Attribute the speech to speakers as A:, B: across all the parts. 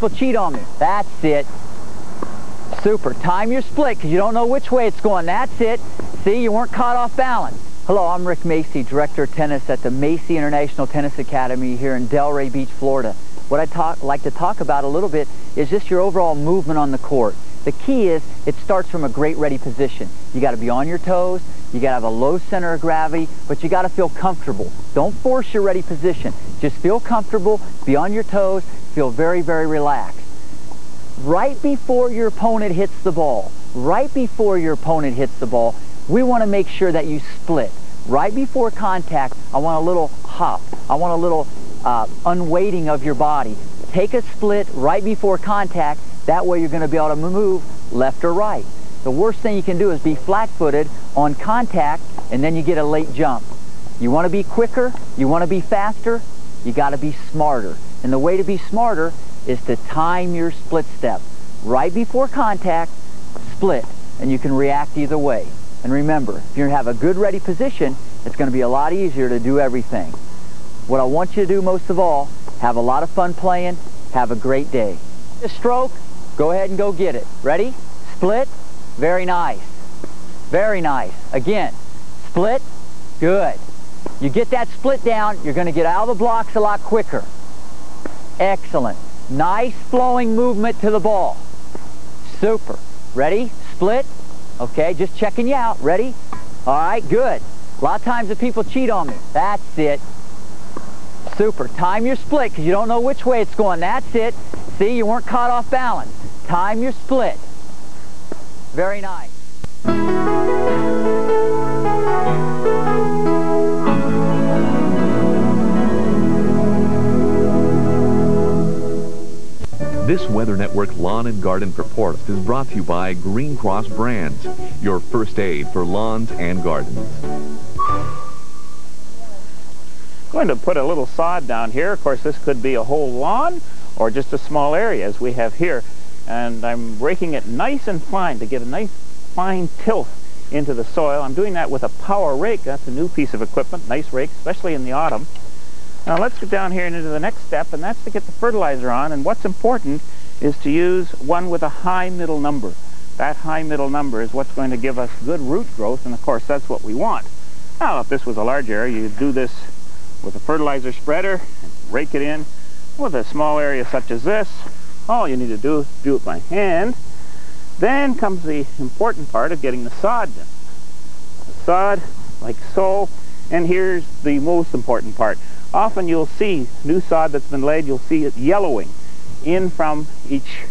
A: people cheat on me. That's it. Super. Time your split because you don't know which way it's going. That's it. See, you weren't caught off balance. Hello, I'm Rick Macey, Director of Tennis at the Macey International Tennis Academy here in Delray Beach, Florida. What I'd like to talk about a little bit is just your overall movement on the court. The key is it starts from a great ready position. You got to be on your toes, you got to have a low center of gravity, but you got to feel comfortable. Don't force your ready position. Just feel comfortable, be on your toes, feel very, very relaxed. Right before your opponent hits the ball, we want to make sure that you split. Right before contact, I want a little hop. I want a little unweighting of your body. Take a split right before contact. That way you're going to be able to move left or right. The worst thing you can do is be flat-footed on contact and then you get a late jump. You want to be quicker, you want to be faster, you got to be smarter. And the way to be smarter is to time your split step. Right before contact, split, and you can react either way. And remember, if you have a good ready position, it's going to be a lot easier to do everything. What I want you to do most of all, have a lot of fun playing, have a great day. A stroke, go ahead and go get it. Ready? Split, very nice. Very nice. Again, split, good. You get that split down, you're going to get out of the blocks a lot quicker. Excellent. Nice flowing movement to the ball. Super. Ready? Split. Okay, just checking you out. Ready? All right, good. A lot of times the people cheat on me. That's it. Super. Time your split because you don't know which way it's going. That's it. See, you weren't caught off balance. Time your split. Very nice.
B: This Weather Network Lawn and Garden report is brought to you by Green Cross Brands, your first aid for lawns and gardens.
C: I'm going to put a little sod down here. Of course, this could be a whole lawn or just a small area as we have here. And I'm raking it nice and fine to get a nice fine tilth into the soil. I'm doing that with a power rake. That's a new piece of equipment, nice rake, especially in the autumn. Now let's get down here into the next step, and that's to get the fertilizer on. And what's important is to use one with a high middle number. That high middle number is what's going to give us good root growth, and of course that's what we want. Now if this was a large area, you'd do this with a fertilizer spreader and rake it in. With a small area such as this, all you need to do is do it by hand. Then comes the important part of getting the sod done. The sod, like so, and here's the most important part. Often you'll see new sod that's been laid, you'll see it yellowing in from each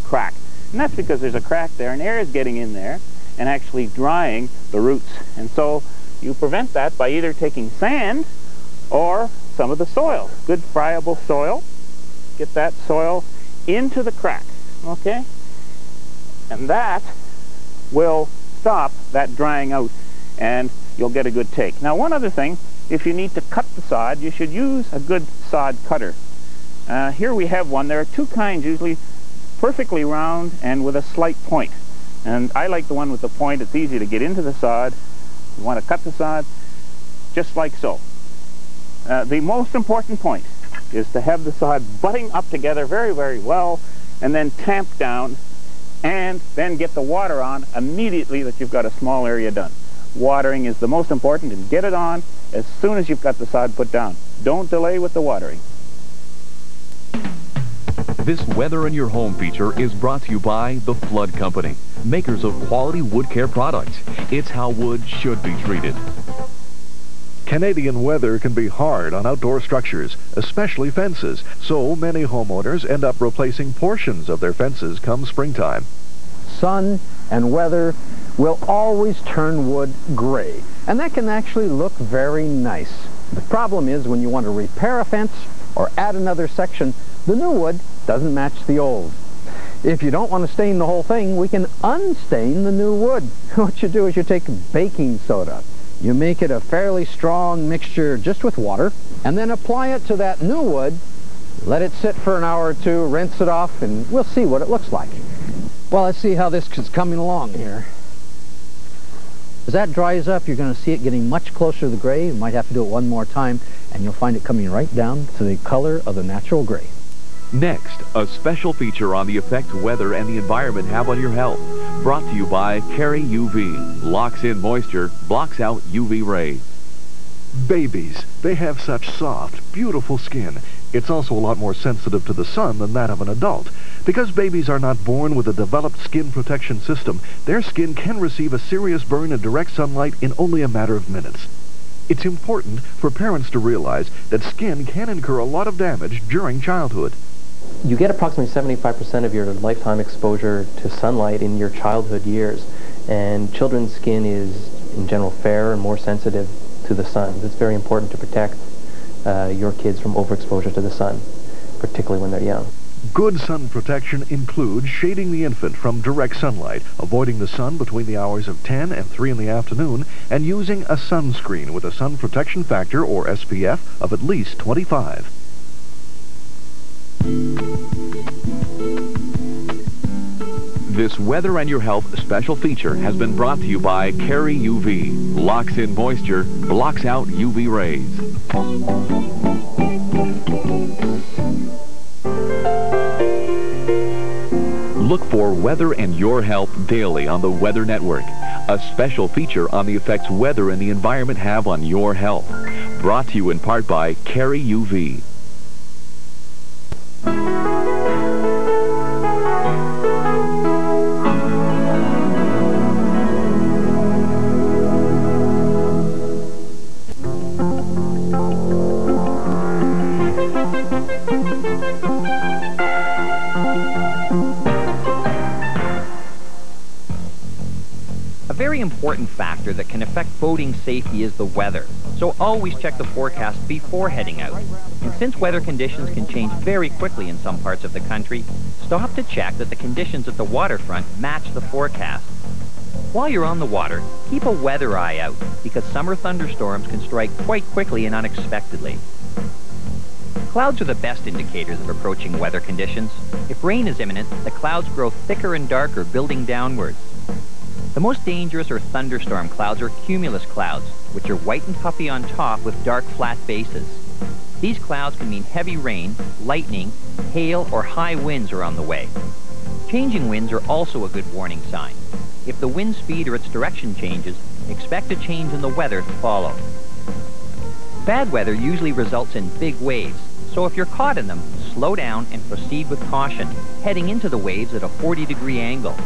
C: crack. And that's because there's a crack there and air is getting in there and actually drying the roots. And so you prevent that by either taking sand or some of the soil, good friable soil. Get that soil into the crack, okay? And that will stop that drying out and you'll get a good take. Now one other thing, if you need to cut the sod, you should use a good sod cutter. Here we have one. There are two kinds, usually perfectly round and with a slight point. And I like the one with the point. It's easy to get into the sod. You want to cut the sod just like so. The most important point is to have the sod butting up together very, very well and then tamp down and then get the water on immediately that you've got a small area done. Watering is the most important, and get it on as soon as you've got the sod put down. Don't delay with the watering.
B: This Weather in Your Home feature is brought to you by The Flood Company, makers of quality wood care products. It's how wood should be treated.
D: Canadian weather can be hard on outdoor structures, especially fences, so many homeowners end up replacing portions of their fences come springtime.
E: Sun and weather will always turn wood gray, and that can actually look very nice. The problem is when you want to repair a fence or add another section, the new wood doesn't match the old. If you don't want to stain the whole thing, we can unstain the new wood. What you do is you take baking soda. You make it a fairly strong mixture just with water, and then apply it to that new wood. Let it sit for an hour or two, rinse it off, and we'll see what it looks like. Well, let's see how this is coming along here. As that dries up, you're going to see it getting much closer to the gray. You might have to do it one more time, and you'll find it coming right down to the color of the natural gray.
B: Next, a special feature on the effect weather and the environment have on your health. Brought to you by Carry UV. Locks in moisture, blocks out UV rays.
D: Babies, they have such soft, beautiful skin. It's also a lot more sensitive to the sun than that of an adult. Because babies are not born with a developed skin protection system, their skin can receive a serious burn in direct sunlight in only a matter of minutes. It's important for parents to realize that skin can incur a lot of damage during childhood.
F: You get approximately 75% of your lifetime exposure to sunlight in your childhood years, and children's skin is in general fairer and more sensitive to the sun. It's very important to protect your kids from overexposure to the sun, particularly when they're young.
D: Good sun protection includes shading the infant from direct sunlight, avoiding the sun between the hours of 10 and 3 in the afternoon, and using a sunscreen with a sun protection factor, or SPF, of at least 25.
B: This Weather and Your Health special feature has been brought to you by Carry UV. Locks in moisture, blocks out UV rays. Look for Weather and Your Health daily on the Weather Network. A special feature on the effects weather and the environment have on your health. Brought to you in part by Carry UV.
G: A very important factor that can affect boating safety is the weather, so always check the forecast before heading out. And since weather conditions can change very quickly in some parts of the country, stop to check that the conditions at the waterfront match the forecast. While you're on the water, keep a weather eye out, because summer thunderstorms can strike quite quickly and unexpectedly. Clouds are the best indicators of approaching weather conditions. If rain is imminent, the clouds grow thicker and darker, building downwards. The most dangerous are thunderstorm clouds or cumulus clouds, which are white and puffy on top with dark flat bases. These clouds can mean heavy rain, lightning, hail, or high winds are on the way. Changing winds are also a good warning sign. If the wind speed or its direction changes, expect a change in the weather to follow. Bad weather usually results in big waves, so if you're caught in them, slow down and proceed with caution, heading into the waves at a 40-degree angle.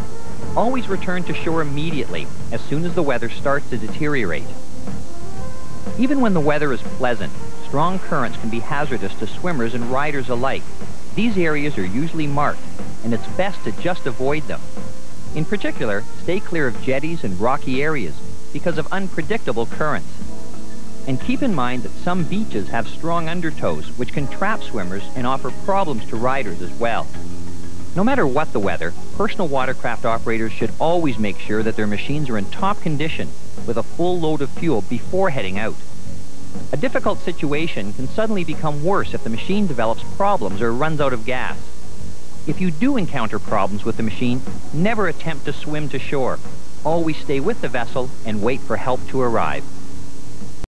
G: Always return to shore immediately as soon as the weather starts to deteriorate. Even when the weather is pleasant, strong currents can be hazardous to swimmers and riders alike. These areas are usually marked, and it's best to just avoid them. In particular, stay clear of jetties and rocky areas because of unpredictable currents. And keep in mind that some beaches have strong undertows, which can trap swimmers and offer problems to riders as well. No matter what the weather, personal watercraft operators should always make sure that their machines are in top condition with a full load of fuel before heading out. A difficult situation can suddenly become worse if the machine develops problems or runs out of gas. If you do encounter problems with the machine, never attempt to swim to shore. Always stay with the vessel and wait for help to arrive.